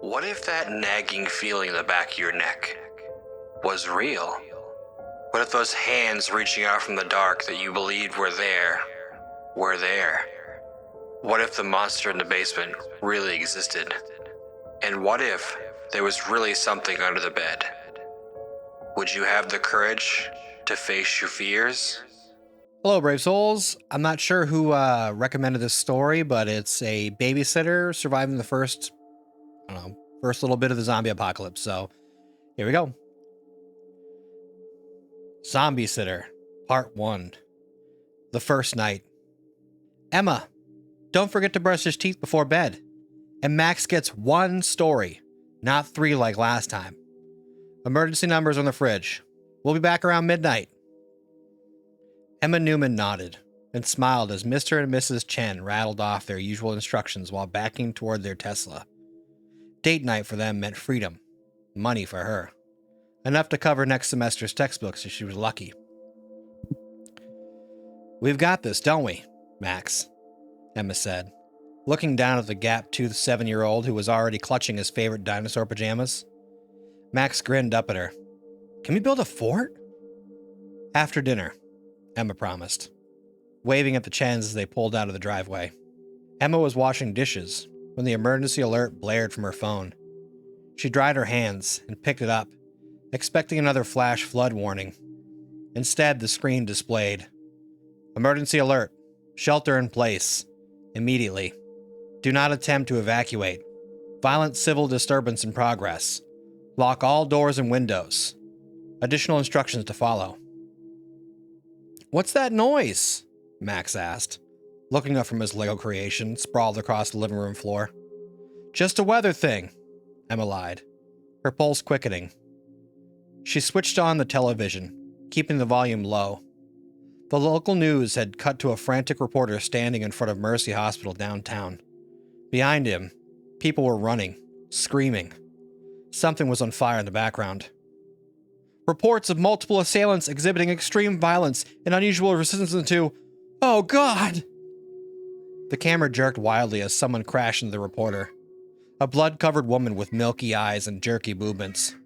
What if that nagging feeling in the back of your neck was real? What if those hands reaching out from the dark that you believed were there were there? What if the monster in the basement really existed? And what if there was really something under the bed? Would you have the courage to face your fears? Hello, Brave Souls. I'm not sure who recommended this story, but it's a babysitter surviving the first little bit of the zombie apocalypse. So here we go. Zombie Sitter, Part 1. The first night. Emma, don't forget to brush his teeth before bed. And Max gets one story, not 3 like last time. Emergency numbers on the fridge. We'll be back around midnight. Emma Newman nodded and smiled as Mr. and Mrs. Chen rattled off their usual instructions while backing toward their Tesla. Date night for them meant freedom. Money for her. Enough to cover next semester's textbooks if she was lucky. We've got this, don't we, Max? Emma said, looking down at the gap-toothed 7-year-old who was already clutching his favorite dinosaur pajamas. Max grinned up at her. Can we build a fort? After dinner, Emma promised, waving at the Chens as they pulled out of the driveway. Emma was washing dishes when the emergency alert blared from her phone. She dried her hands and picked it up, expecting another flash flood warning. Instead, the screen displayed, Emergency alert. Shelter in place. Immediately. Do not attempt to evacuate. Violent civil disturbance in progress. Lock all doors and windows. Additional instructions to follow. What's that noise? Max asked, looking up from his Lego creation sprawled across the living room floor. Just a weather thing, Emma lied, her pulse quickening. She switched on the television, keeping the volume low. The local news had cut to a frantic reporter standing in front of Mercy Hospital downtown. Behind him, people were running, screaming. Something was on fire in the background. Reports of multiple assailants exhibiting extreme violence and unusual resistance to, oh God! The camera jerked wildly as someone crashed into the reporter. A blood-covered woman with milky eyes and jerky movements.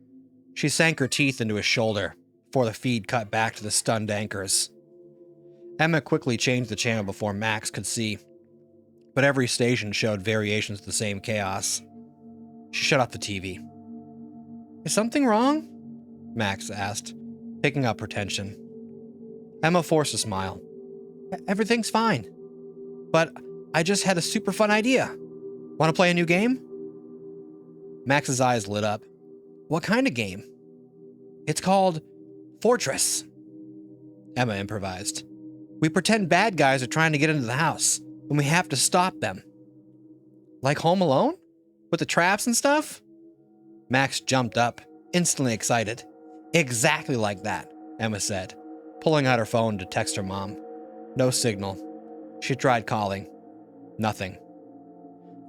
She sank her teeth into his shoulder before the feed cut back to the stunned anchors. Emma quickly changed the channel before Max could see, but every station showed variations of the same chaos. She shut off the TV. Is something wrong? Max asked, picking up her tension. Emma forced a smile. Everything's fine. But I just had a super fun idea. Want to play a new game? Max's eyes lit up. What kind of game? It's called Fortress. Emma improvised. We pretend bad guys are trying to get into the house, and we have to stop them. Like Home Alone? With the traps and stuff? Max jumped up, instantly excited. Exactly like that, Emma said, pulling out her phone to text her mom. No signal. She tried calling. Nothing.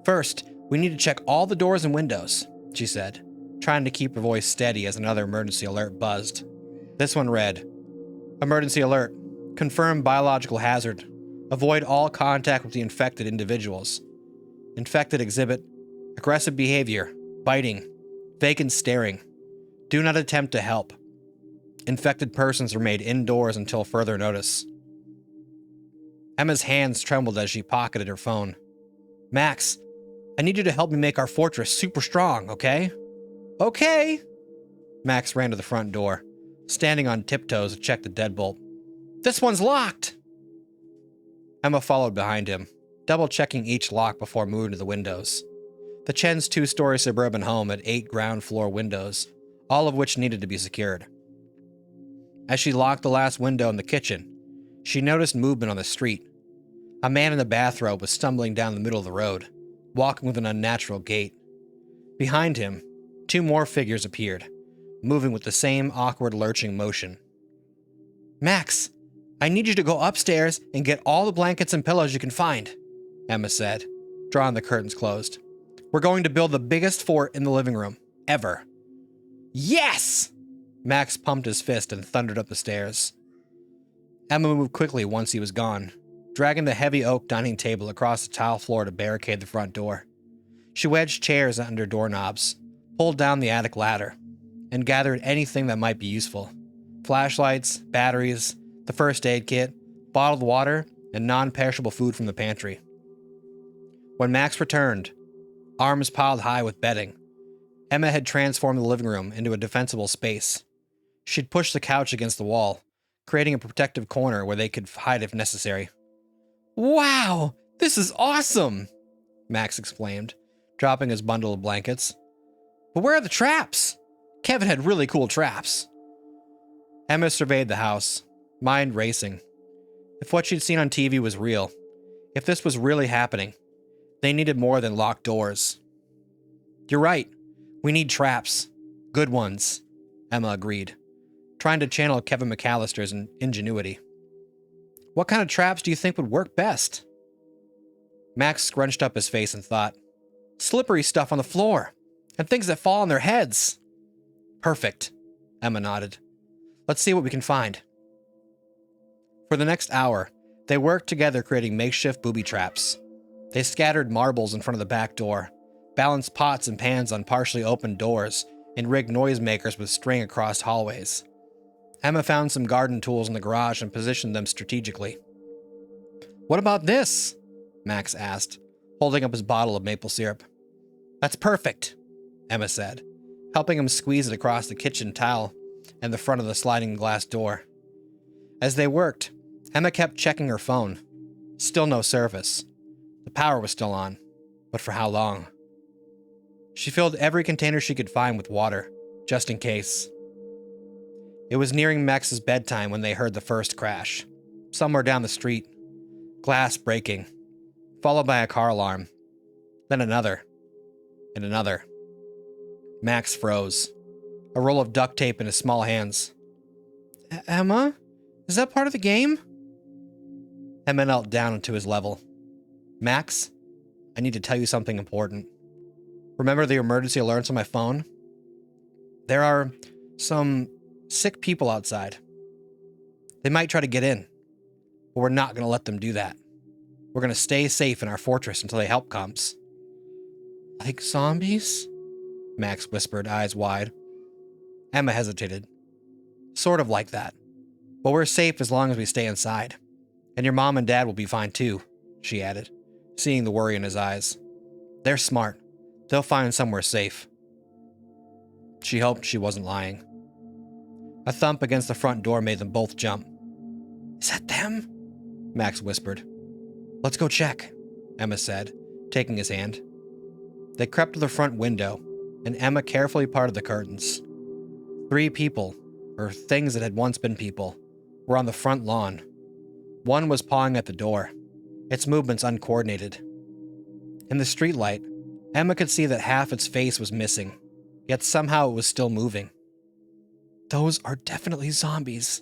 First, we need to check all the doors and windows, she said, trying to keep her voice steady as another emergency alert buzzed. This one read, Emergency alert. Confirm biological hazard. Avoid all contact with the infected individuals. Infected exhibit aggressive behavior, biting, vacant staring. Do not attempt to help. Infected persons are made indoors until further notice. Emma's hands trembled as she pocketed her phone. Max, I need you to help me make our fortress super strong, okay? Okay. Max ran to the front door, standing on tiptoes to check the deadbolt. This one's locked! Emma followed behind him, double-checking each lock before moving to the windows. The Chen's 2-story suburban home had 8 ground-floor windows, all of which needed to be secured. As she locked the last window in the kitchen, she noticed movement on the street. A man in a bathrobe was stumbling down the middle of the road, walking with an unnatural gait. Behind him, 2 more figures appeared, moving with the same awkward lurching motion. Max, I need you to go upstairs and get all the blankets and pillows you can find, Emma said, drawing the curtains closed. We're going to build the biggest fort in the living room, ever. Yes! Max pumped his fist and thundered up the stairs. Emma moved quickly once he was gone, dragging the heavy oak dining table across the tile floor to barricade the front door. She wedged chairs under doorknobs, pulled down the attic ladder, and gathered anything that might be useful. Flashlights, batteries, the first aid kit, bottled water, and non-perishable food from the pantry. When Max returned, arms piled high with bedding, Emma had transformed the living room into a defensible space. She'd pushed the couch against the wall, creating a protective corner where they could hide if necessary. "Wow, this is awesome!" Max exclaimed, dropping his bundle of blankets. "But where are the traps? Kevin had really cool traps." Emma surveyed the house, mind racing. If what she'd seen on TV was real, if this was really happening, they needed more than locked doors. "You're right. We need traps. Good ones," Emma agreed, trying to channel Kevin McAllister's ingenuity. "What kind of traps do you think would work best?" Max scrunched up his face and thought, "Slippery stuff on the floor, and things that fall on their heads." "Perfect," Emma nodded. "Let's see what we can find." For the next hour, they worked together creating makeshift booby traps. They scattered marbles in front of the back door, balanced pots and pans on partially opened doors, and rigged noisemakers with string across hallways. Emma found some garden tools in the garage and positioned them strategically. "What about this?" Max asked, holding up his bottle of maple syrup. "That's perfect," Emma said, helping him squeeze it across the kitchen tile and the front of the sliding glass door. As they worked, Emma kept checking her phone. Still no service. The power was still on, but for how long? She filled every container she could find with water, just in case. It was nearing Max's bedtime when they heard the first crash. Somewhere down the street. Glass breaking, followed by a car alarm. Then another. And another. Max froze, a roll of duct tape in his small hands. "Emma? Is that part of the game?" Emma knelt down into his level. "Max, I need to tell you something important. Remember the emergency alerts on my phone? There are some sick people outside. They might try to get in, but we're not going to let them do that. We're going to stay safe in our fortress until the help comes." "Like zombies?" Max whispered, eyes wide. Emma hesitated. "Sort of like that. But we're safe as long as we stay inside. And your mom and dad will be fine too," she added, seeing the worry in his eyes. "They're smart. They'll find somewhere safe." She hoped she wasn't lying. A thump against the front door made them both jump. "Is that them?" Max whispered. "Let's go check," Emma said, taking his hand. They crept to the front window, and Emma carefully parted the curtains. 3 people, or things that had once been people, were on the front lawn. One was pawing at the door, its movements uncoordinated. In the streetlight, Emma could see that half its face was missing, yet somehow it was still moving. "Those are definitely zombies,"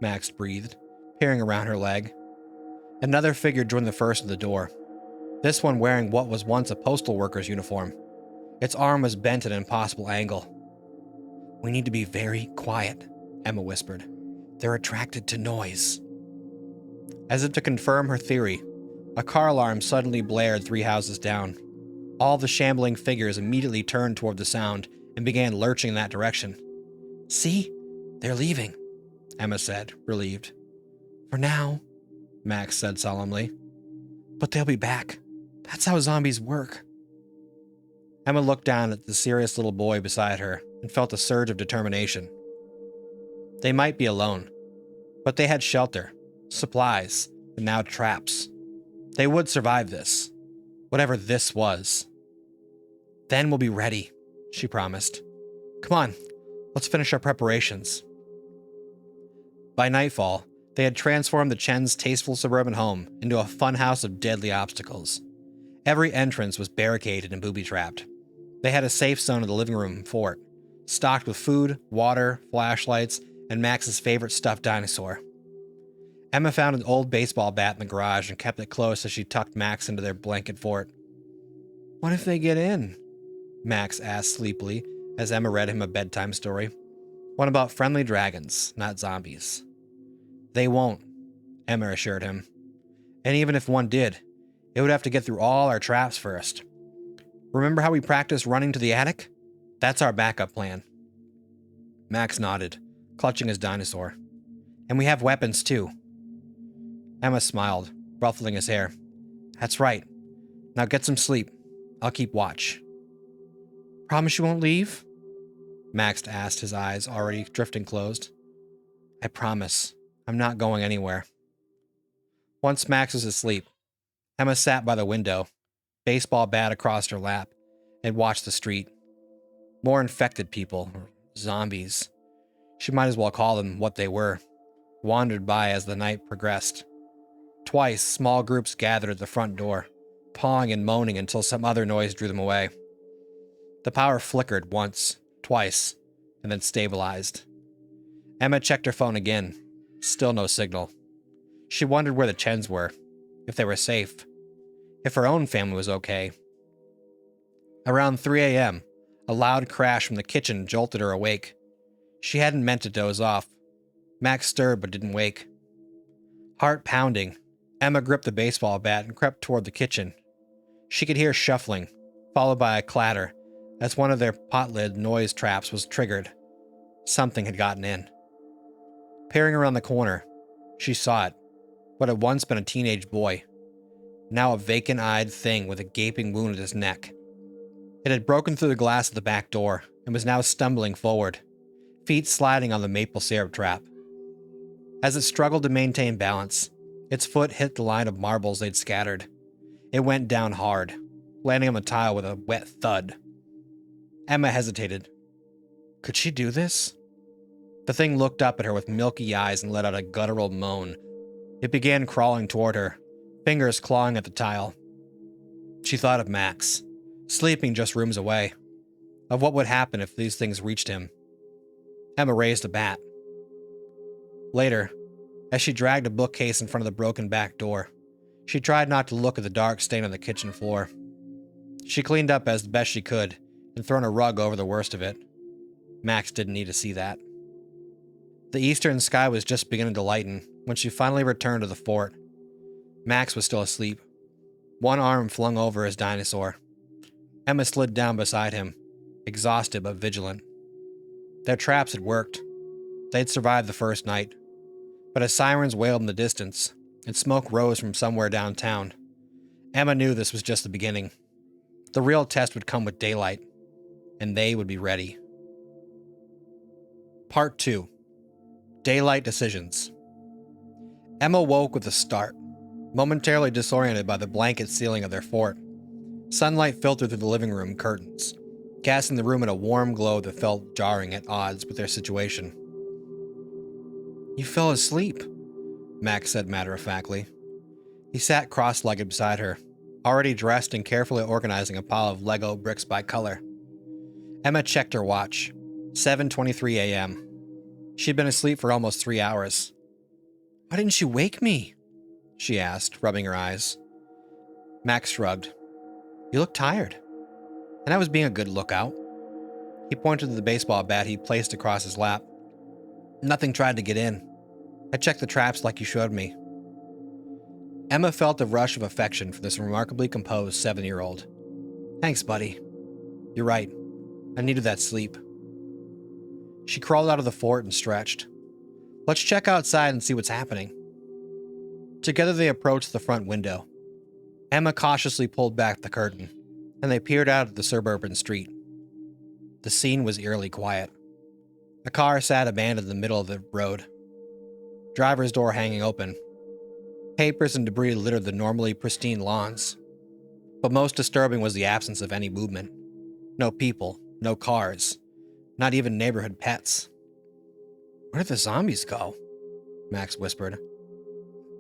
Max breathed, peering around her leg. Another figure joined the first of the door, this one wearing what was once a postal worker's uniform. Its arm was bent at an impossible angle. "We need to be very quiet," Emma whispered. "They're attracted to noise." As if to confirm her theory, a car alarm suddenly blared 3 houses down. All the shambling figures immediately turned toward the sound and began lurching in that direction. "See? They're leaving," Emma said, relieved. "For now," Max said solemnly. "But they'll be back. That's how zombies work." Emma looked down at the serious little boy beside her and felt a surge of determination. They might be alone, but they had shelter, supplies, and now traps. They would survive this, whatever this was. "Then we'll be ready," she promised. "Come on, let's finish our preparations." By nightfall, they had transformed the Chen's tasteful suburban home into a funhouse of deadly obstacles. Every entrance was barricaded and booby-trapped. They had a safe zone in the living room fort, stocked with food, water, flashlights, and Max's favorite stuffed dinosaur. Emma found an old baseball bat in the garage and kept it close as she tucked Max into their blanket fort. "What if they get in?" Max asked sleepily as Emma read him a bedtime story. One about friendly dragons, not zombies. "They won't," Emma assured him. "And even if one did, it would have to get through all our traps first. Remember how we practiced running to the attic? That's our backup plan. Max nodded, clutching his dinosaur. And we have weapons too. Emma smiled, ruffling his hair. That's right. Now get some sleep. I'll keep watch. Promise you won't leave? Max asked, his eyes already drifting closed. I promise. I'm not going anywhere. Once Max was asleep, Emma sat by the window, baseball bat across her lap, and watched the street. More infected people, or zombies. She might as well call them what they were, wandered by as the night progressed. Twice, small groups gathered at the front door, pawing and moaning until some other noise drew them away. The power flickered once, twice, and then stabilized. Emma checked her phone again. Still no signal. She wondered where the Chens were, if they were safe, if her own family was okay. Around 3 a.m., a loud crash from the kitchen jolted her awake. She hadn't meant to doze off. Max stirred but didn't wake. Heart pounding, Emma gripped the baseball bat and crept toward the kitchen. She could hear shuffling, followed by a clatter, as one of their pot lid noise traps was triggered. Something had gotten in. Peering around the corner, she saw it, what had once been a teenage boy, now a vacant-eyed thing with a gaping wound at his neck. It had broken through the glass of the back door and was now stumbling forward, feet sliding on the maple syrup trap. As it struggled to maintain balance, its foot hit the line of marbles they'd scattered. It went down hard, landing on the tile with a wet thud. Emma hesitated. Could she do this? The thing looked up at her with milky eyes and let out a guttural moan. It began crawling toward her, fingers clawing at the tile. She thought of Max, sleeping just rooms away, of what would happen if these things reached him. Emma raised a bat. Later, as she dragged a bookcase in front of the broken back door, she tried not to look at the dark stain on the kitchen floor. She cleaned up as best she could and thrown a rug over the worst of it. Max didn't need to see that. The eastern sky was just beginning to lighten when she finally returned to the fort. Max was still asleep, one arm flung over his dinosaur. Emma slid down beside him, exhausted but vigilant. Their traps had worked. They'd survived the first night. But as sirens wailed in the distance, and smoke rose from somewhere downtown, Emma knew this was just the beginning. The real test would come with daylight, and they would be ready. Part 2. Daylight Decisions. Emma woke with a start, momentarily disoriented by the blanket ceiling of their fort. Sunlight filtered through the living room curtains, casting the room in a warm glow that felt jarring at odds with their situation. You fell asleep, Max said matter-of-factly. He sat cross-legged beside her, already dressed and carefully organizing a pile of Lego bricks by color. Emma checked her watch. 7:23 a.m. She'd been asleep for almost 3 hours. Why didn't you wake me? She asked, rubbing her eyes. Max shrugged. You look tired. And I was being a good lookout. He pointed to the baseball bat he placed across his lap. Nothing tried to get in. I checked the traps like you showed me. Emma felt a rush of affection for this remarkably composed 7-year-old. Thanks, buddy. You're right. I needed that sleep. She crawled out of the fort and stretched. Let's check outside and see what's happening. Together they approached the front window. Emma cautiously pulled back the curtain, and they peered out at the suburban street. The scene was eerily quiet. A car sat abandoned in the middle of the road. Driver's door hanging open. Papers and debris littered the normally pristine lawns. But most disturbing was the absence of any movement. No people, no cars, not even neighborhood pets. Where did the zombies go? Max whispered.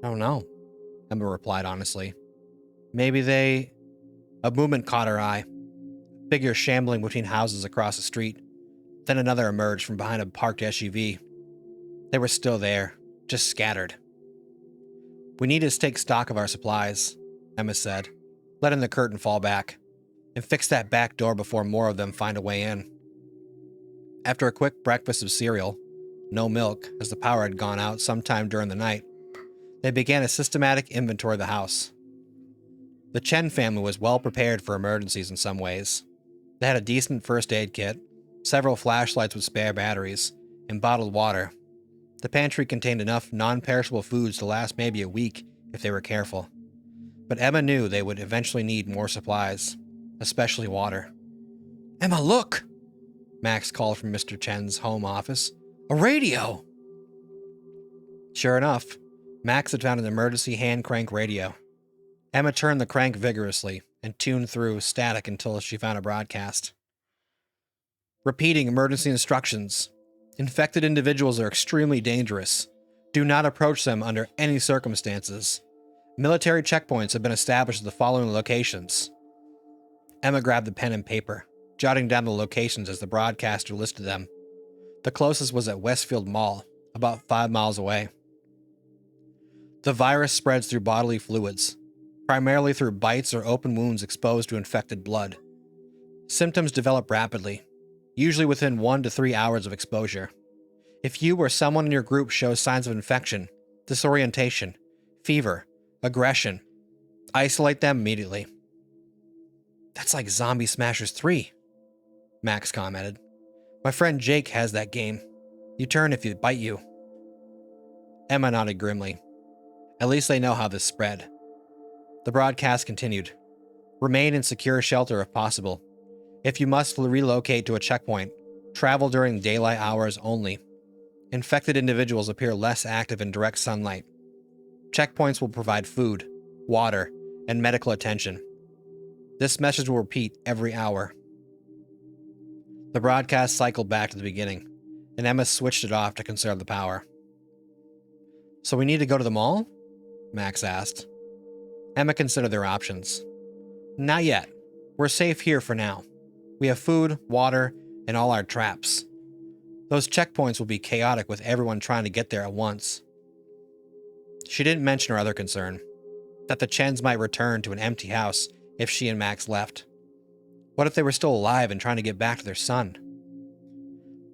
I don't know, Emma replied honestly. Maybe A movement caught her eye. A figure shambling between houses across the street. Then another emerged from behind a parked SUV. They were still there, just scattered. We need to take stock of our supplies, Emma said, letting the curtain fall back, and fix that back door before more of them find a way in. After a quick breakfast of cereal, no milk, as the power had gone out sometime during the night, they began a systematic inventory of the house. The Chen family was well prepared for emergencies in some ways. They had a decent first aid kit, several flashlights with spare batteries, and bottled water. The pantry contained enough non-perishable foods to last maybe a week if they were careful. But Emma knew they would eventually need more supplies, especially water. "Emma, look!" Max called from Mr. Chen's home office. "A radio!" Sure enough, Max had found an emergency hand crank radio. Emma turned the crank vigorously and tuned through static until she found a broadcast. Repeating emergency instructions. Infected individuals are extremely dangerous. Do not approach them under any circumstances. Military checkpoints have been established at the following locations. Emma grabbed the pen and paper, jotting down the locations as the broadcaster listed them. The closest was at Westfield Mall, about 5 miles away. The virus spreads through bodily fluids, primarily through bites or open wounds exposed to infected blood. Symptoms develop rapidly, usually within 1 to 3 hours of exposure. If you or someone in your group shows signs of infection, disorientation, fever, aggression, isolate them immediately. "That's like Zombie Smashers 3, Max commented. "My friend Jake has that game. You turn if you bite you." Emma nodded grimly. At least they know how this spread. The broadcast continued. "Remain in secure shelter if possible. If you must relocate to a checkpoint, travel during daylight hours only. Infected individuals appear less active in direct sunlight. Checkpoints will provide food, water, and medical attention. This message will repeat every hour." The broadcast cycled back to the beginning, and Emma switched it off to conserve the power. "So we need to go to the mall?" Max asked. Emma considered their options. "Not yet. We're safe here for now. We have food, water, and all our traps. Those checkpoints will be chaotic with everyone trying to get there at once." She didn't mention her other concern, that the Chens might return to an empty house if she and Max left. What if they were still alive and trying to get back to their son?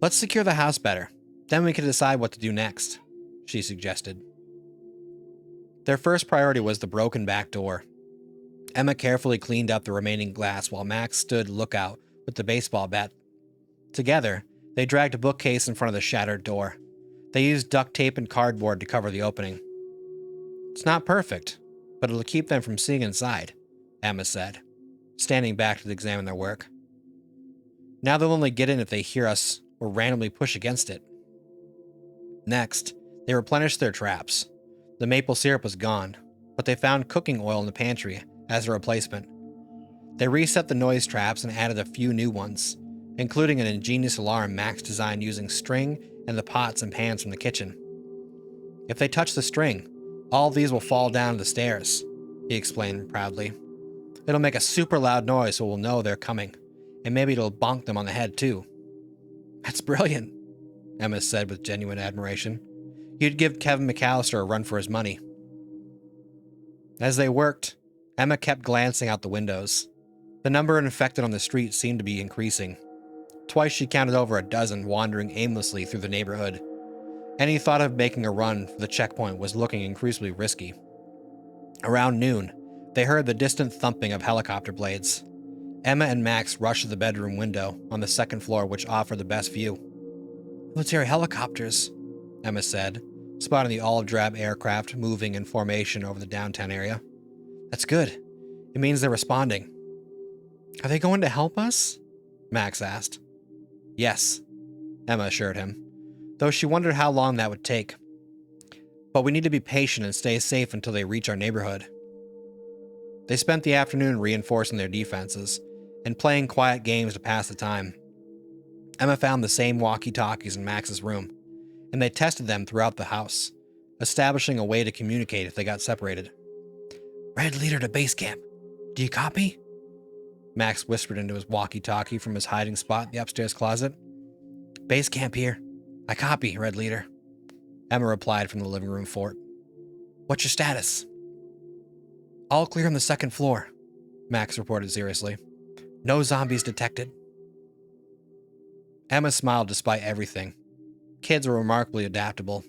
"Let's secure the house better. Then we can decide what to do next," she suggested. Their first priority was the broken back door. Emma carefully cleaned up the remaining glass while Max stood lookout with the baseball bat. Together, they dragged a bookcase in front of the shattered door. They used duct tape and cardboard to cover the opening. "It's not perfect, but it'll keep them from seeing inside," Emma said, standing back to examine their work. "Now they'll only get in if they hear us or randomly push against it." Next, they replenished their traps. The maple syrup was gone, but they found cooking oil in the pantry as a replacement. They reset the noise traps and added a few new ones, including an ingenious alarm Max designed using string and the pots and pans from the kitchen. "If they touch the string, all of these will fall down the stairs," he explained proudly. "It'll make a super loud noise so we'll know they're coming, and maybe it'll bonk them on the head too." "That's brilliant," Emma said with genuine admiration. "You'd give Kevin McAllister a run for his money." As they worked, Emma kept glancing out the windows. The number of infected on the street seemed to be increasing. Twice she counted over a dozen wandering aimlessly through the neighborhood. Any thought of making a run for the checkpoint was looking increasingly risky. Around noon, they heard the distant thumping of helicopter blades. Emma and Max rushed to the bedroom window on the second floor, which offered the best view. "Military helicopters," Emma said, spotting the olive-drab aircraft moving in formation over the downtown area. "That's good. It means they're responding." "Are they going to help us?" Max asked. "Yes," Emma assured him, though she wondered how long that would take. "But we need to be patient and stay safe until they reach our neighborhood." They spent the afternoon reinforcing their defenses and playing quiet games to pass the time. Emma found the same walkie-talkies in Max's room, and they tested them throughout the house, establishing a way to communicate if they got separated. "Red leader to base camp. Do you copy?" Max whispered into his walkie-talkie from his hiding spot in the upstairs closet. "Base camp here. I copy, Red leader," Emma replied from the living room fort. "What's your status?" "All clear on the second floor," Max reported seriously. "No zombies detected." Emma smiled despite everything. Kids were remarkably adaptable.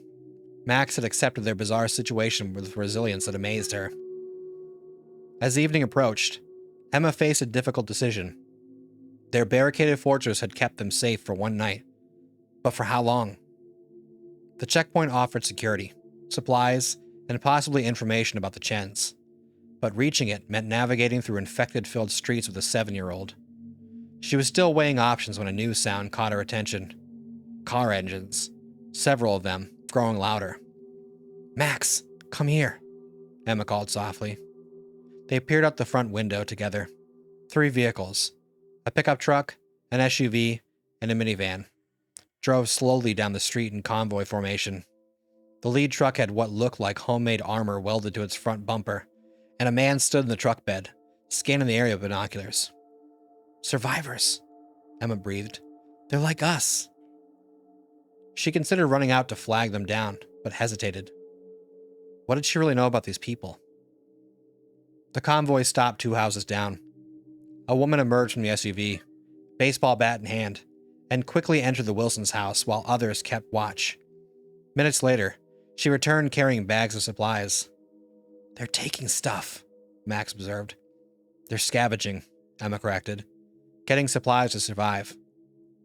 Max had accepted their bizarre situation with resilience that amazed her. As evening approached, Emma faced a difficult decision. Their barricaded fortress had kept them safe for one night, but for how long? The checkpoint offered security, supplies, and possibly information about the Chens, but reaching it meant navigating through infected-filled streets with a 7-year-old. She was still weighing options when a new sound caught her attention. Car engines, several of them, growing louder. "Max, come here," Emma called softly. They peered out the front window together. 3 vehicles, a pickup truck, an SUV, and a minivan, drove slowly down the street in convoy formation. The lead truck had what looked like homemade armor welded to its front bumper, and a man stood in the truck bed, scanning the area with binoculars. "Survivors," Emma breathed. "They're like us." She considered running out to flag them down, but hesitated. What did she really know about these people? The convoy stopped 2 houses down. A woman emerged from the SUV, baseball bat in hand, and quickly entered the Wilsons' house while others kept watch. Minutes later, she returned carrying bags of supplies. "They're taking stuff," Max observed. "They're scavenging," Emma corrected. "Getting supplies to survive.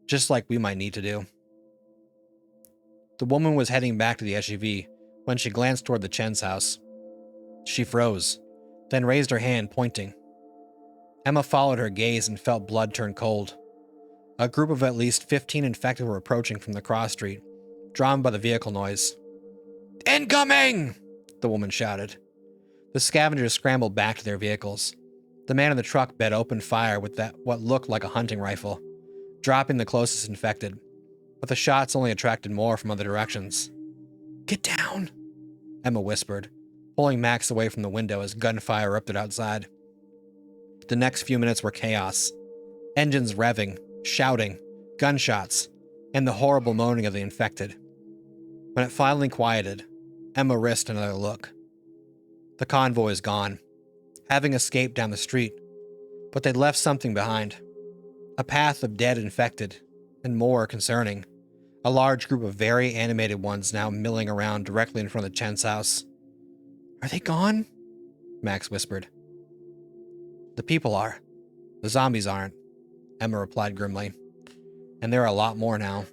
Just like we might need to do." The woman was heading back to the SUV when she glanced toward the Chen's house. She froze, then raised her hand, pointing. Emma followed her gaze and felt blood turn cold. A group of at least 15 infected were approaching from the cross street, drawn by the vehicle noise. "Incoming!" the woman shouted. The scavengers scrambled back to their vehicles. The man in the truck bed opened fire with what looked like a hunting rifle, dropping the closest infected, but the shots only attracted more from other directions. "Get down," Emma whispered, pulling Max away from the window as gunfire erupted outside. The next few minutes were chaos. Engines revving, shouting, gunshots, and the horrible moaning of the infected. When it finally quieted, Emma risked another look. The convoy is gone, having escaped down the street, but they'd left something behind. A path of dead infected, and more concerning, a large group of very animated ones now milling around directly in front of the Chen's house. "Are they gone?" Max whispered. "The people are. The zombies aren't," Emma replied grimly. "And there are a lot more now."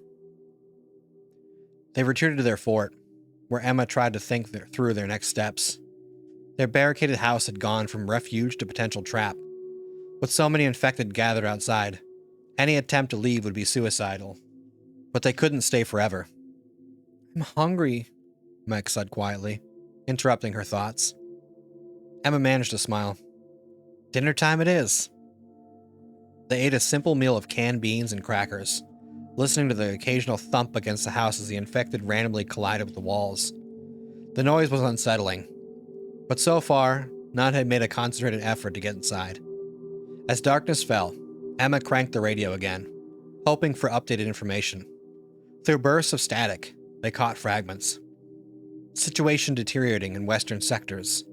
They retreated to their fort, where Emma tried to think through their next steps. Their barricaded house had gone from refuge to potential trap. With so many infected gathered outside, any attempt to leave would be suicidal. But they couldn't stay forever. "I'm hungry," Max said quietly, interrupting her thoughts. Emma managed to smile. "Dinner time it is." They ate a simple meal of canned beans and crackers, listening to the occasional thump against the house as the infected randomly collided with the walls. The noise was unsettling, but so far, none had made a concentrated effort to get inside. As darkness fell, Emma cranked the radio again, hoping for updated information. Through bursts of static, they caught fragments. Situation deteriorating in western sectors.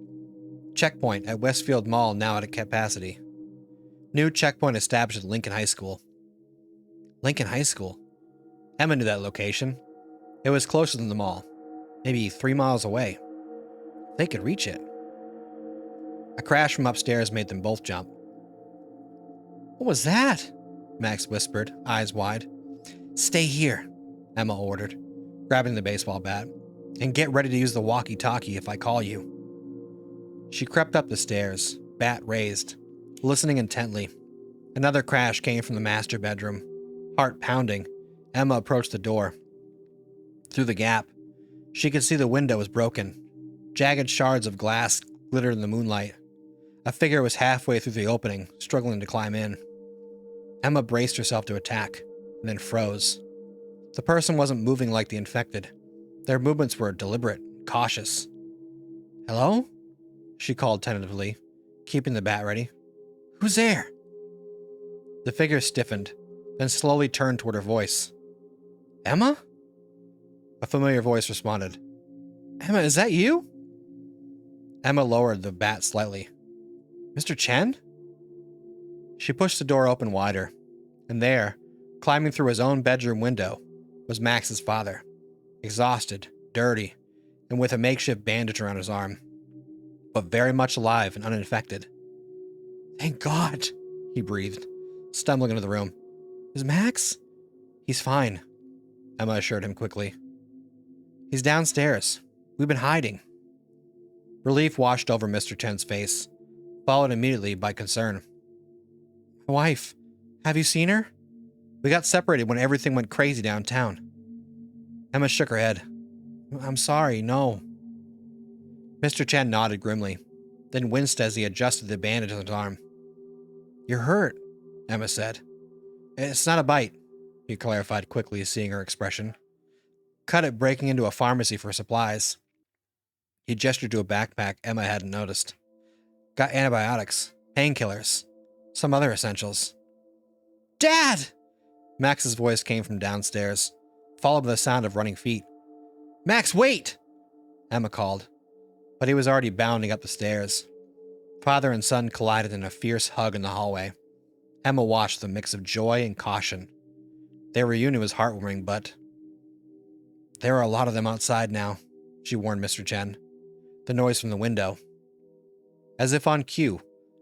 Checkpoint at Westfield Mall now at capacity. New checkpoint established at Lincoln High School. Lincoln High School? Emma knew that location. It was closer than the mall, maybe 3 miles away. They could reach it. A crash from upstairs made them both jump. "What was that?" Max whispered, eyes wide. "Stay here," Emma ordered, grabbing the baseball bat, "and get ready to use the walkie-talkie if I call you." She crept up the stairs, bat raised, listening intently. Another crash came from the master bedroom. Heart pounding, Emma approached the door. Through the gap, she could see the window was broken. Jagged shards of glass glittered in the moonlight. A figure was halfway through the opening, struggling to climb in. Emma braced herself to attack, and then froze. The person wasn't moving like the infected. Their movements were deliberate, cautious. "Hello?" she called tentatively, keeping the bat ready. "Who's there?" The figure stiffened, then slowly turned toward her voice. "Emma?" A familiar voice responded. "Emma, is that you?" Emma lowered the bat slightly. "Mr. Chen?" She pushed the door open wider, and there, climbing through his own bedroom window, was Max's father, exhausted, dirty, and with a makeshift bandage around his arm, but very much alive and uninfected. Thank God, he breathed, stumbling into the room. Is Max? He's fine, Emma assured him quickly. He's downstairs. We've been hiding. Relief washed over Mr. Chen's face, followed immediately by concern. My wife. Have you seen her? We got separated when everything went crazy downtown. Emma shook her head. I'm sorry, no. Mr. Chen nodded grimly, then winced as he adjusted the bandage on his arm. You're hurt, Emma said. It's not a bite, he clarified quickly, seeing her expression. Cut it breaking into a pharmacy for supplies. He gestured to a backpack Emma hadn't noticed. Got antibiotics, painkillers, some other essentials. Dad! Max's voice came from downstairs, followed by the sound of running feet. Max, wait! Emma called, but he was already bounding up the stairs. Father and son collided in a fierce hug in the hallway. Emma watched the mix of joy and caution. Their reunion was heartwarming, but... There are a lot of them outside now, she warned Mr. Chen. The noise from the window. As if on cue,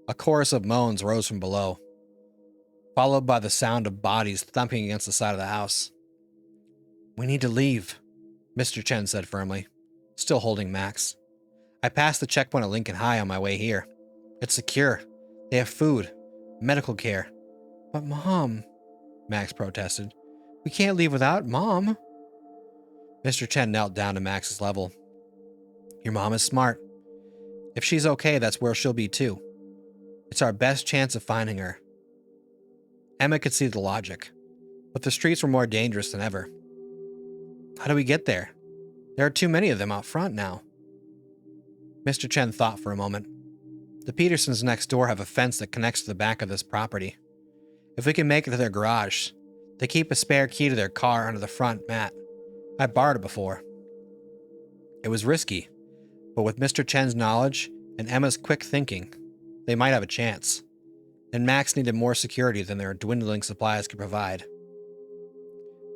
a chorus of moans rose from below, followed by the sound of bodies thumping against the side of the house. We need to leave, Mr. Chen said firmly, still holding Max. I passed the checkpoint at Lincoln High on my way here. It's secure. They have food, medical care. But Mom, Max protested. We can't leave without Mom. Mr. Chen knelt down to Max's level. Your mom is smart. If she's okay, that's where she'll be too. It's our best chance of finding her. Emma could see the logic, but the streets were more dangerous than ever. How do we get there? There are too many of them out front now. Mr. Chen thought for a moment. The Petersons next door have a fence that connects to the back of this property. If we can make it to their garage, they keep a spare key to their car under the front mat. I borrowed it before. It was risky, but with Mr. Chen's knowledge and Emma's quick thinking, they might have a chance. And Max needed more security than their dwindling supplies could provide.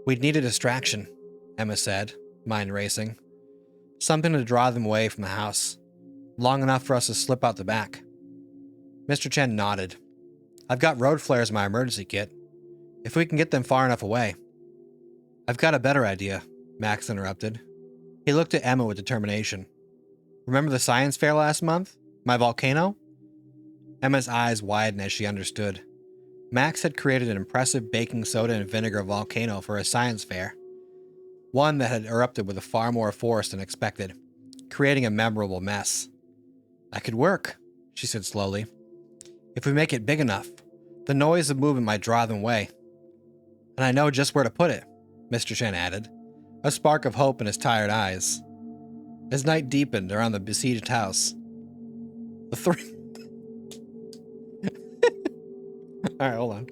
We'd need a distraction, Emma said, mind racing. Something to draw them away from the house, long enough for us to slip out the back. Mr. Chen nodded. I've got road flares in my emergency kit, if we can get them far enough away. I've got a better idea, Max interrupted. He looked at Emma with determination. Remember the science fair last month? My volcano? Emma's eyes widened as she understood. Max had created an impressive baking soda and vinegar volcano for a science fair. One that had erupted with far more force than expected, creating a memorable mess. That could work, she said slowly. If we make it big enough, the noise of movement might draw them away. And I know just where to put it, Mr. Chen added, a spark of hope in his tired eyes. As night deepened around the besieged house, the three... Alright, hold on.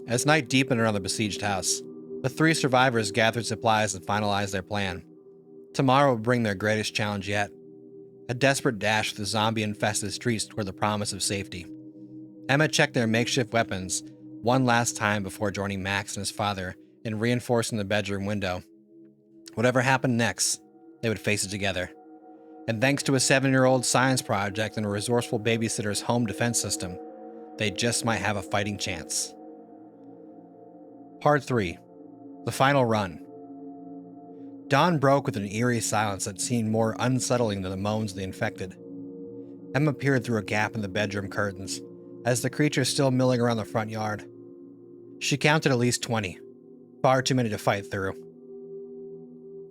As night deepened around the besieged house, the three survivors gathered supplies and finalized their plan. Tomorrow would bring their greatest challenge yet. A desperate dash through the zombie-infested streets toward the promise of safety. Emma checked their makeshift weapons one last time before joining Max and his father in reinforcing the bedroom window. Whatever happened next, they would face it together. And thanks to a 7-year-old science project and a resourceful babysitter's home defense system, they just might have a fighting chance. Part 3. The Final Run. Dawn broke with an eerie silence that seemed more unsettling than the moans of the infected. Emma peered through a gap in the bedroom curtains, as the creature still milling around the front yard. She counted at least 20, far too many to fight through.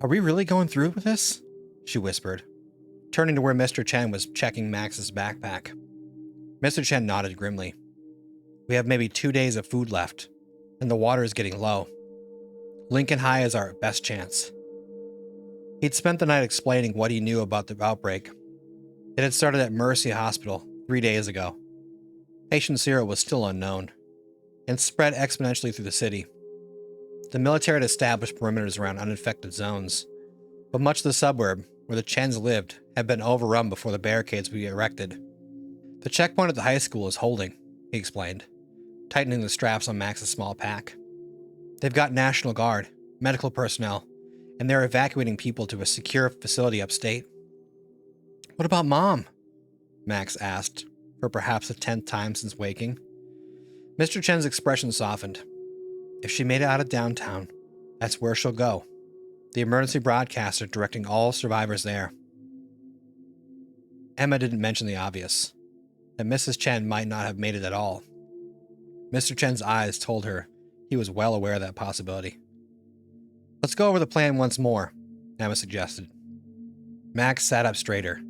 Are we really going through with this? She whispered, turning to where Mr. Chen was checking Max's backpack. Mr. Chen nodded grimly. We have maybe 2 days of food left, and the water is getting low. Lincoln High is our best chance. He'd spent the night explaining what he knew about the outbreak. It had started at Mercy Hospital 3 days ago. Patient zero was still unknown, and spread exponentially through the city. The military had established perimeters around uninfected zones, but much of the suburb, where the Chens lived, had been overrun before the barricades could be erected. The checkpoint at the high school is holding, he explained, tightening the straps on Max's small pack. They've got National Guard, medical personnel, and they're evacuating people to a secure facility upstate. What about Mom? Max asked, for perhaps the 10th time since waking. Mr. Chen's expression softened. If she made it out of downtown, that's where she'll go. The emergency broadcaster directing all survivors there. Emma didn't mention the obvious, that Mrs. Chen might not have made it at all. Mr. Chen's eyes told her he was well aware of that possibility. Let's go over the plan once more, Emma suggested. Max sat up straighter,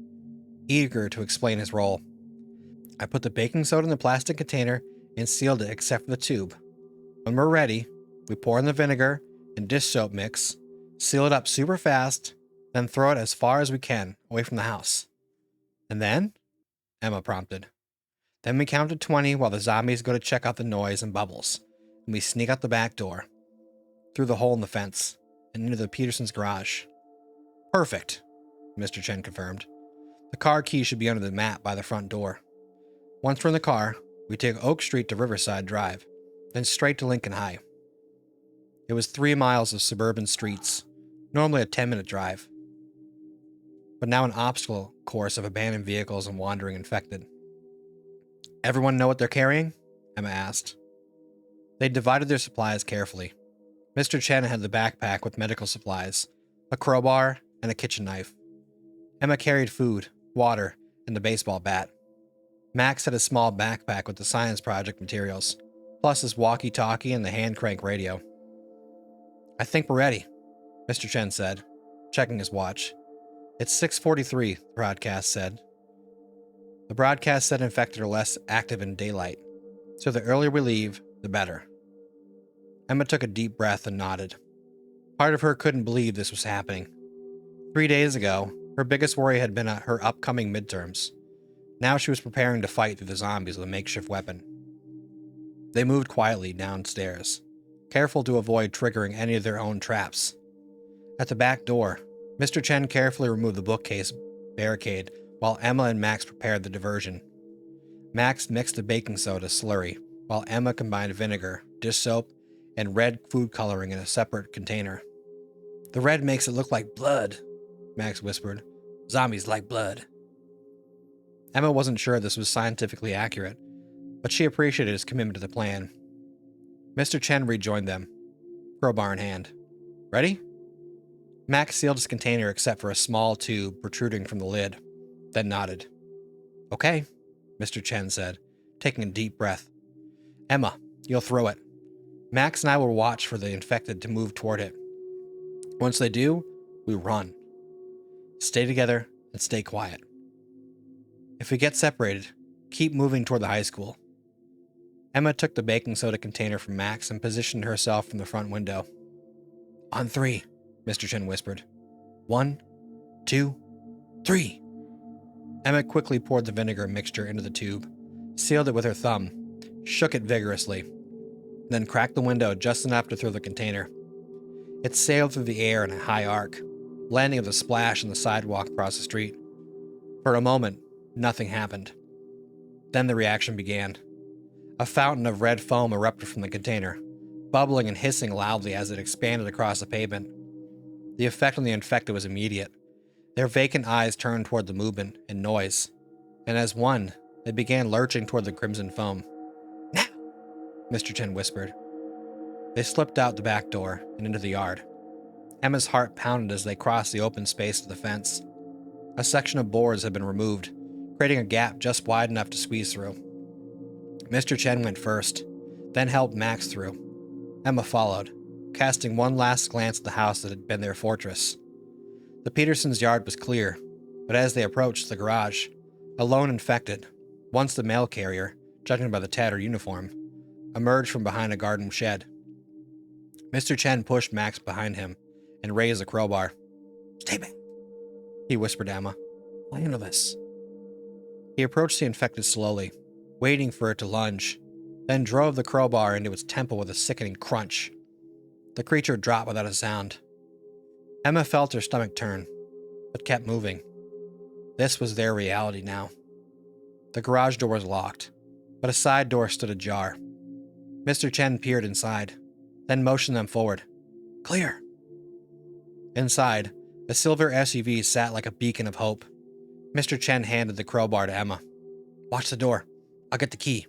eager to explain his role. I put the baking soda in the plastic container and sealed it except for the tube. When we're ready, we pour in the vinegar and dish soap mix, seal it up super fast, then throw it as far as we can away from the house. And then? Emma prompted. Then we count to 20 while the zombies go to check out the noise and bubbles, and we sneak out the back door, through the hole in the fence, and into the Petersons' garage. Perfect, Mr. Chen confirmed. The car key should be under the mat by the front door. Once we're in the car, we take Oak Street to Riverside Drive, then straight to Lincoln High. It was 3 miles of suburban streets, normally a 10-minute drive, but now an obstacle course of abandoned vehicles and wandering infected. Everyone know what they're carrying? Emma asked. They divided their supplies carefully. Mr. Chen had the backpack with medical supplies, a crowbar, and a kitchen knife. Emma carried food, water, and the baseball bat. Max had a small backpack with the science project materials, plus his walkie-talkie and the hand crank radio. I think we're ready, Mr. Chen said, checking his watch. It's 6:43, the broadcast said. The broadcast said infected are less active in daylight, so the earlier we leave, the better. Emma took a deep breath and nodded. Part of her couldn't believe this was happening. 3 days ago, her biggest worry had been her upcoming midterms. Now she was preparing to fight through the zombies with a makeshift weapon. They moved quietly downstairs, careful to avoid triggering any of their own traps. At the back door, Mr. Chen carefully removed the bookcase barricade while Emma and Max prepared the diversion. Max mixed the baking soda slurry, while Emma combined vinegar, dish soap, and red food coloring in a separate container. The red makes it look like blood, Max whispered. Zombies like blood. Emma wasn't sure this was scientifically accurate, but she appreciated his commitment to the plan. Mr. Chen rejoined them, crowbar in hand. Ready? Max sealed his container except for a small tube protruding from the lid, then nodded. Okay, Mr. Chen said, taking a deep breath. Emma, you'll throw it. Max and I will watch for the infected to move toward it. Once they do, we run. Stay together and stay quiet. If we get separated, keep moving toward the high school. Emma took the baking soda container from Max and positioned herself from the front window. On 3, Mr. Chen whispered. 1, 2, 3. Emma quickly poured the vinegar mixture into the tube, sealed it with her thumb, shook it vigorously, then cracked the window just enough to throw the container. It sailed through the air in a high arc, landing with a splash on the sidewalk across the street. For a moment, nothing happened. Then the reaction began. A fountain of red foam erupted from the container, bubbling and hissing loudly as it expanded across the pavement. The effect on the infected was immediate. Their vacant eyes turned toward the movement and noise, and as one, they began lurching toward the crimson foam. Now, Mr. Chen whispered. They slipped out the back door and into the yard. Emma's heart pounded as they crossed the open space of the fence. A section of boards had been removed, creating a gap just wide enough to squeeze through. Mr. Chen went first, then helped Max through. Emma followed, casting one last glance at the house that had been their fortress. The Petersons' yard was clear, but as they approached the garage, a lone infected, once the mail carrier, judging by the tattered uniform, emerged from behind a garden shed. Mr. Chen pushed Max behind him and raised a crowbar. Stay back, he whispered to Emma. I'll handle this. He approached the infected slowly, waiting for it to lunge, then drove the crowbar into its temple with a sickening crunch. The creature dropped without a sound. Emma felt her stomach turn, but kept moving. This was their reality now. The garage door was locked, but a side door stood ajar. Mr. Chen peered inside, then motioned them forward. Clear. Inside, a silver SUV sat like a beacon of hope. Mr. Chen handed the crowbar to Emma. Watch the door. I'll get the key.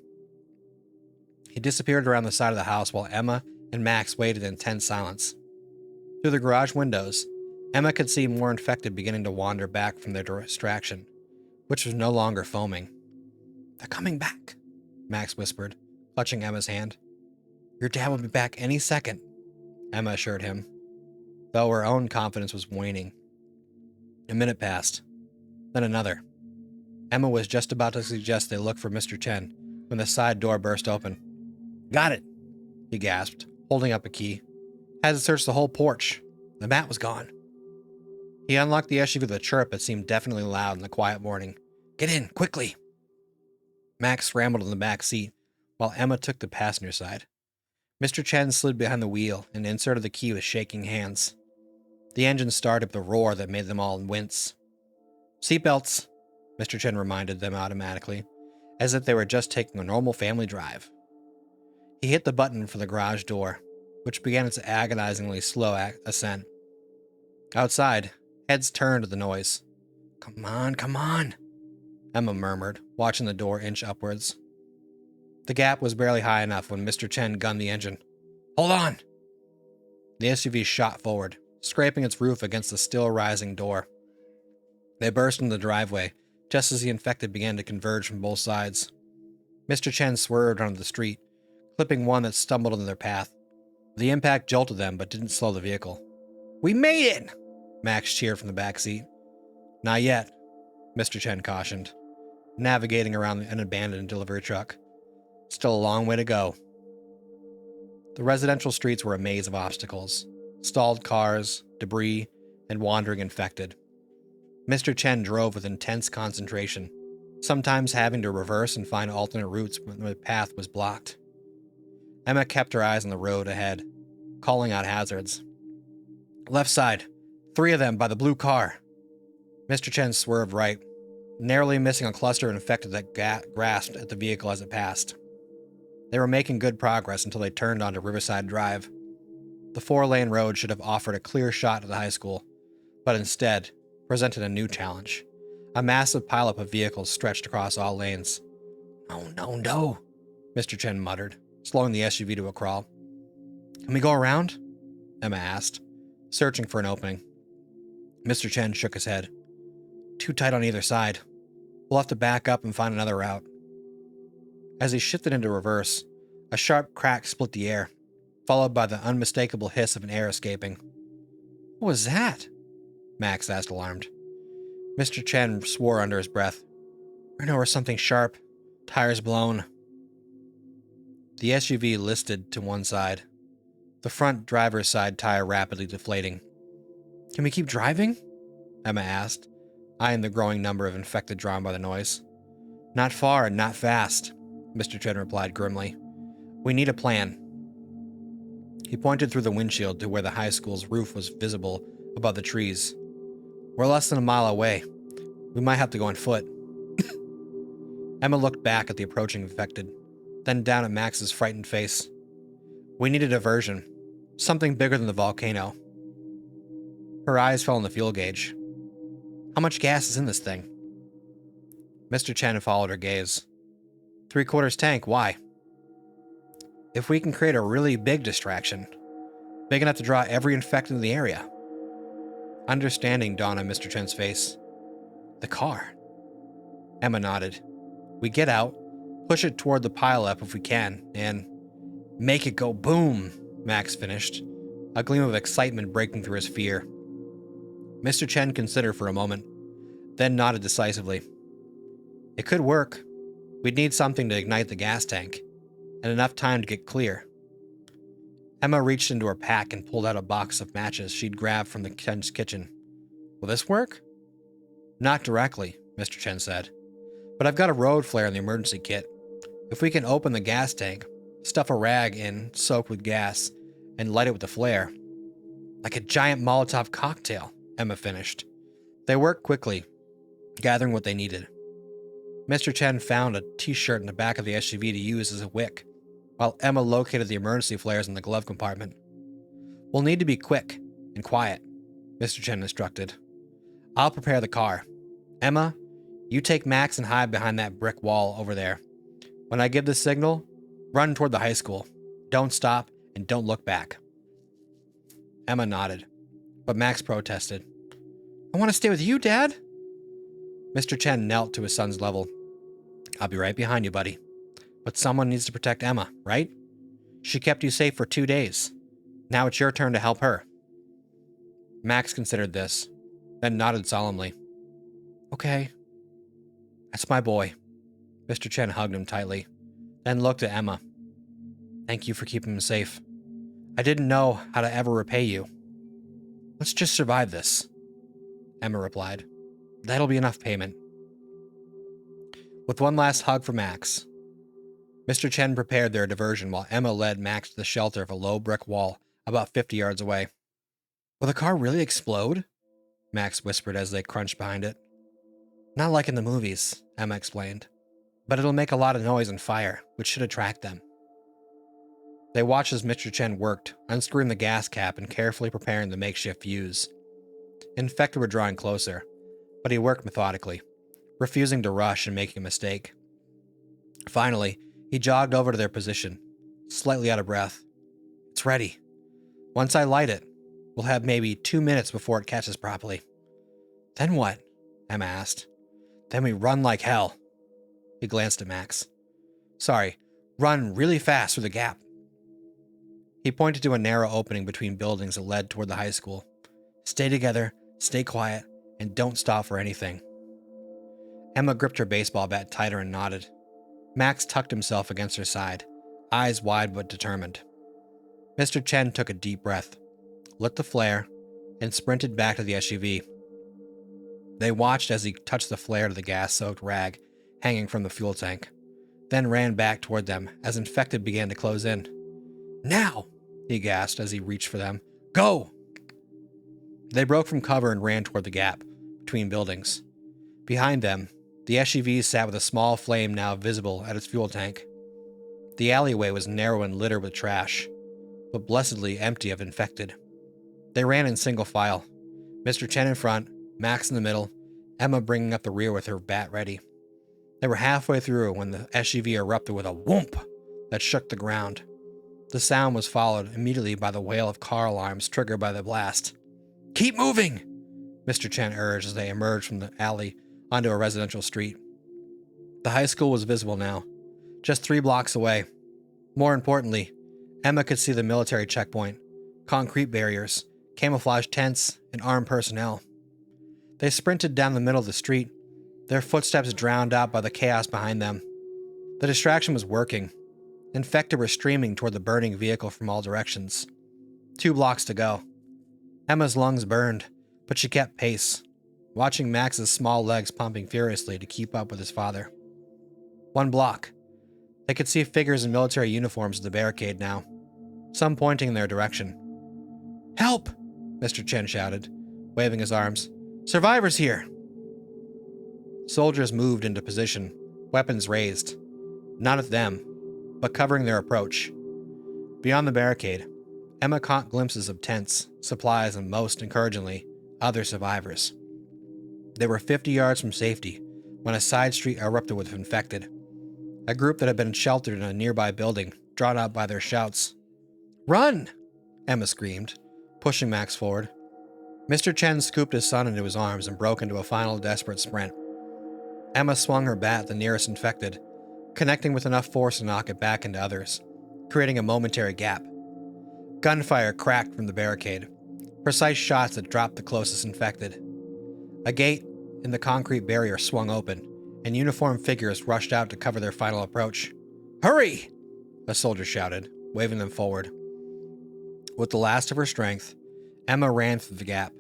He disappeared around the side of the house while Emma and Max waited in tense silence. Through the garage windows, Emma could see more infected beginning to wander back from their distraction, which was no longer foaming. They're coming back, Max whispered, clutching Emma's hand. Your dad will be back any second, Emma assured him, though her own confidence was waning. A minute passed, then another. Emma was just about to suggest they look for Mr. Chen when the side door burst open. Got it, he gasped, holding up a key. Had to search the whole porch. The mat was gone. He unlocked the SUV with a chirp that seemed definitely loud in the quiet morning. Get in, quickly! Max scrambled in the back seat, while Emma took the passenger side. Mr. Chen slid behind the wheel and inserted the key with shaking hands. The engine started with a roar that made them all wince. Seatbelts, Mr. Chen reminded them automatically, as if they were just taking a normal family drive. He hit the button for the garage door, which began its agonizingly slow ascent. Outside, heads turned to the noise. Come on, Emma murmured, watching the door inch upwards. The gap was barely high enough when Mr. Chen gunned the engine. Hold on! The SUV shot forward, scraping its roof against the still-rising door. They burst into the driveway, just as the infected began to converge from both sides. Mr. Chen swerved onto the street, clipping one that stumbled into their path. The impact jolted them, but didn't slow the vehicle. We made it! Max cheered from the back seat. Not yet, Mr. Chen cautioned, navigating around an abandoned delivery truck. Still a long way to go. The residential streets were a maze of obstacles, stalled cars, debris, and wandering infected. Mr. Chen drove with intense concentration, sometimes having to reverse and find alternate routes when the path was blocked. Emma kept her eyes on the road ahead, calling out hazards. Left side, 3 of them by the blue car. Mr. Chen swerved right, narrowly missing a cluster of infected that grasped at the vehicle as it passed. They were making good progress until they turned onto Riverside Drive. The 4-lane road should have offered a clear shot to the high school, but instead presented a new challenge. A massive pileup of vehicles stretched across all lanes. No, Mr. Chen muttered, slowing the SUV to a crawl. Can we go around? Emma asked, searching for an opening. Mr. Chen shook his head. Too tight on either side. We'll have to back up and find another route. As he shifted into reverse, a sharp crack split the air, followed by the unmistakable hiss of an air escaping. What was that? Max asked, alarmed. Mr. Chen swore under his breath. I know, or something sharp. Tires blown. The SUV listed to one side, the front driver's side tire rapidly deflating. Can we keep driving? Emma asked, eyeing the growing number of infected drawn by the noise. Not far and not fast, Mr. Chen replied grimly. We need a plan. He pointed through the windshield to where the high school's roof was visible above the trees. We're less than a mile away. We might have to go on foot. Emma looked back at the approaching infected, then down at Max's frightened face. We need a diversion. Something bigger than the volcano. Her eyes fell on the fuel gauge. How much gas is in this thing? Mr. Chen followed her gaze. 3/4 tank, why? If we can create a really big distraction, big enough to draw every infected in the area. Understanding dawned on Mr. Chen's face. The car. Emma nodded. We get out, push it toward the pileup if we can, and make it go boom, Max finished, a gleam of excitement breaking through his fear. Mr. Chen considered for a moment, then nodded decisively. It could work. We'd need something to ignite the gas tank, and enough time to get clear. Emma reached into her pack and pulled out a box of matches she'd grabbed from the Chen's kitchen. Will this work? Not directly, Mr. Chen said, but I've got a road flare in the emergency kit. If we can open the gas tank, stuff a rag in, soaked with gas, and light it with a flare. Like a giant Molotov cocktail, Emma finished. They worked quickly, gathering what they needed. Mr. Chen found a t-shirt in the back of the SUV to use as a wick, while Emma located the emergency flares in the glove compartment. We'll need to be quick and quiet, Mr. Chen instructed. I'll prepare the car. Emma, You take Max and hide behind that brick wall over there. When I give the signal, run toward the high school. Don't stop and don't look back." Emma nodded, but Max protested. "I want to stay with you, Dad." Mr. Chen knelt to his son's level. "I'll be right behind you, buddy. But someone needs to protect Emma, right? She kept you safe for 2 days. Now it's your turn to help her." Max considered this, then nodded solemnly. "Okay. That's my boy." Mr. Chen hugged him tightly, then looked at Emma. "Thank you for keeping him safe. I didn't know how to ever repay you. Let's just survive this," Emma replied. "That'll be enough payment." With one last hug for Max, Mr. Chen prepared their diversion while Emma led Max to the shelter of a low brick wall about 50 yards away. "Will the car really explode?" Max whispered as they crunched behind it. "Not like in the movies," Emma explained. "But it'll make a lot of noise and fire, which should attract them." They watched as Mr. Chen worked, unscrewing the gas cap and carefully preparing the makeshift fuse. Infected were drawing closer, but he worked methodically, refusing to rush and making a mistake. Finally, he jogged over to their position, slightly out of breath. "It's ready. Once I light it, we'll have maybe 2 minutes before it catches properly." "Then what?" Emma asked. "Then we run like hell." He glanced at Max. "Sorry, run really fast through the gap." He pointed to a narrow opening between buildings that led toward the high school. "Stay together, stay quiet, and don't stop for anything." Emma gripped her baseball bat tighter and nodded. Max tucked himself against her side, eyes wide but determined. Mr. Chen took a deep breath, lit the flare, and sprinted back to the SUV. They watched as he touched the flare to the gas-soaked rag hanging from the fuel tank, then ran back toward them as infected began to close in. "Now!" he gasped as he reached for them. "Go!" They broke from cover and ran toward the gap between buildings. Behind them, the SUV sat with a small flame now visible at its fuel tank. The alleyway was narrow and littered with trash, but blessedly empty of infected. They ran in single file, Mr. Chen in front, Max in the middle, Emma bringing up the rear with her bat ready. They were halfway through when the SUV erupted with a whoomp that shook the ground. The sound was followed immediately by the wail of car alarms triggered by the blast. "Keep moving!" Mr. Chen urged as they emerged from the alley onto a residential street. The high school was visible now, just 3 blocks away. More importantly, Emma could see the military checkpoint, concrete barriers, camouflage tents, and armed personnel. They sprinted down the middle of the street, their footsteps drowned out by the chaos behind them. The distraction was working. Infected were streaming toward the burning vehicle from all directions. 2 blocks to go. Emma's lungs burned, but she kept pace, watching Max's small legs pumping furiously to keep up with his father. 1 block. They could see figures in military uniforms at the barricade now, some pointing in their direction. "Help!" Mr. Chen shouted, waving his arms. "Survivors here!" Soldiers moved into position, weapons raised. Not at them, but covering their approach. Beyond the barricade, Emma caught glimpses of tents, supplies, and most encouragingly, other survivors. They were 50 yards from safety when a side street erupted with infected. A group that had been sheltered in a nearby building, drawn out by their shouts. "Run!" Emma screamed, pushing Max forward. Mr. Chen scooped his son into his arms and broke into a final desperate sprint. Emma swung her bat at the nearest infected, connecting with enough force to knock it back into others, creating a momentary gap. Gunfire cracked from the barricade, precise shots that dropped the closest infected. A gate in the concrete barrier swung open, and uniformed figures rushed out to cover their final approach. "Hurry!" a soldier shouted, waving them forward. With the last of her strength, Emma ran through the gap,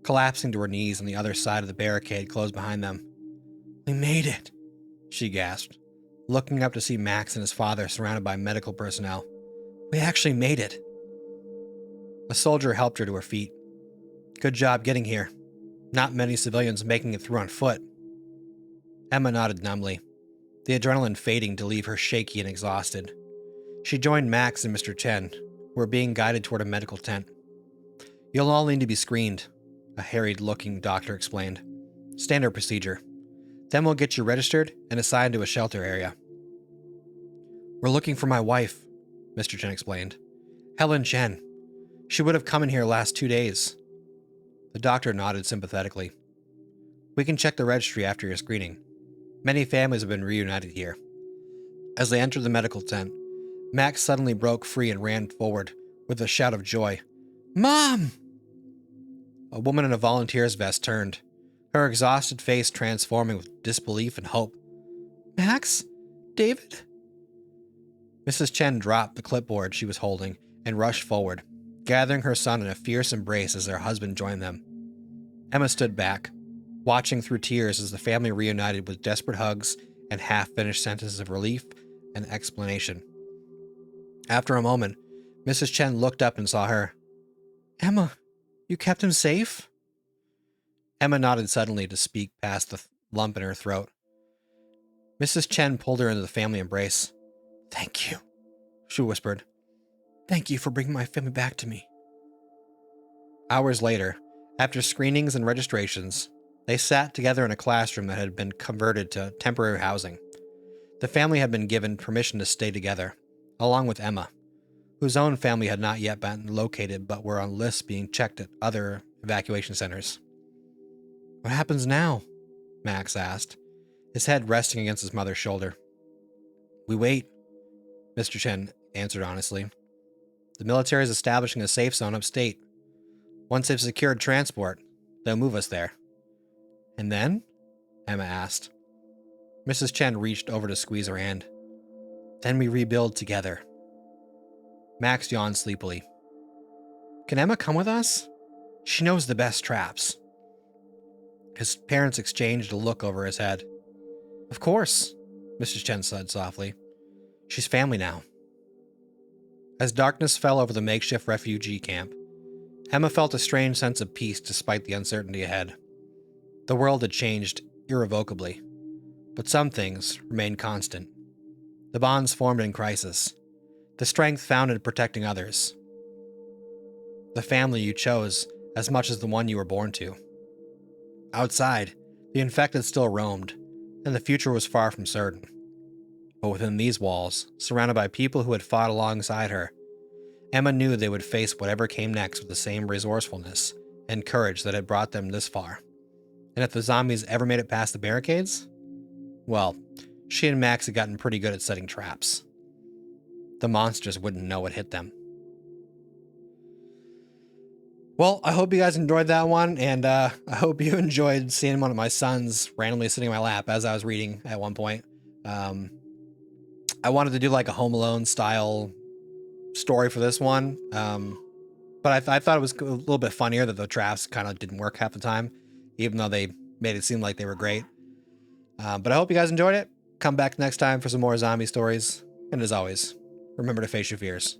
collapsing to her knees on the other side of the barricade closed behind them. "We made it," she gasped, looking up to see Max and his father surrounded by medical personnel. "We actually made it." A soldier helped her to her feet. "Good job getting here. Not many civilians making it through on foot." Emma nodded numbly, the adrenaline fading to leave her shaky and exhausted. She joined Max and Mr. Chen, who were being guided toward a medical tent. "You'll all need to be screened," a harried-looking doctor explained. "Standard procedure. Then we'll get you registered and assigned to a shelter area. We're looking for my wife, Mr. Chen explained. Helen Chen. She would have come in here last 2 days. The doctor nodded sympathetically. We can check the registry after your screening. Many families have been reunited here. As they entered the medical tent, Max suddenly broke free and ran forward with a shout of joy. Mom! A woman in a volunteer's vest turned, her exhausted face transforming with disbelief and hope. Max? David? Mrs. Chen dropped the clipboard she was holding and rushed forward, gathering her son in a fierce embrace as their husband joined them. Emma stood back, watching through tears as the family reunited with desperate hugs and half-finished sentences of relief and explanation. After a moment, Mrs. Chen looked up and saw her. Emma, you kept him safe? Emma nodded suddenly to speak past the lump in her throat. Mrs. Chen pulled her into the family embrace. Thank you, she whispered. Thank you for bringing my family back to me. Hours later, after screenings and registrations, they sat together in a classroom that had been converted to temporary housing. The family had been given permission to stay together, along with Emma, whose own family had not yet been located but were on lists being checked at other evacuation centers. What happens now? Max asked, his head resting against his mother's shoulder. We wait, Mr. Chen answered honestly. The military is establishing a safe zone upstate. Once they've secured transport, they'll move us there. And then? Emma asked. Mrs. Chen reached over to squeeze her hand. Then we rebuild together. Max yawned sleepily. Can Emma come with us? She knows the best traps. His parents exchanged a look over his head. Of course, Mrs. Chen said softly. She's family now. As darkness fell over the makeshift refugee camp, Emma felt a strange sense of peace despite the uncertainty ahead. The world had changed irrevocably, but some things remained constant. The bonds formed in crisis, the strength found in protecting others, the family you chose as much as the one you were born to. Outside, the infected still roamed, and the future was far from certain. But within these walls, surrounded by people who had fought alongside her, Emma knew they would face whatever came next with the same resourcefulness and courage that had brought them this far. And if the zombies ever made it past the barricades, well, she and Max had gotten pretty good at setting traps. The monsters wouldn't know what hit them. Well, I hope you guys enjoyed that one, and I hope you enjoyed seeing one of my sons randomly sitting in my lap as I was reading at one point. I wanted to do like a Home Alone style story for this one, but I thought it was a little bit funnier that the traps kind of didn't work half the time, even though they made it seem like they were great. But I hope you guys enjoyed it. Come back next time for some more zombie stories, and as always, remember to face your fears.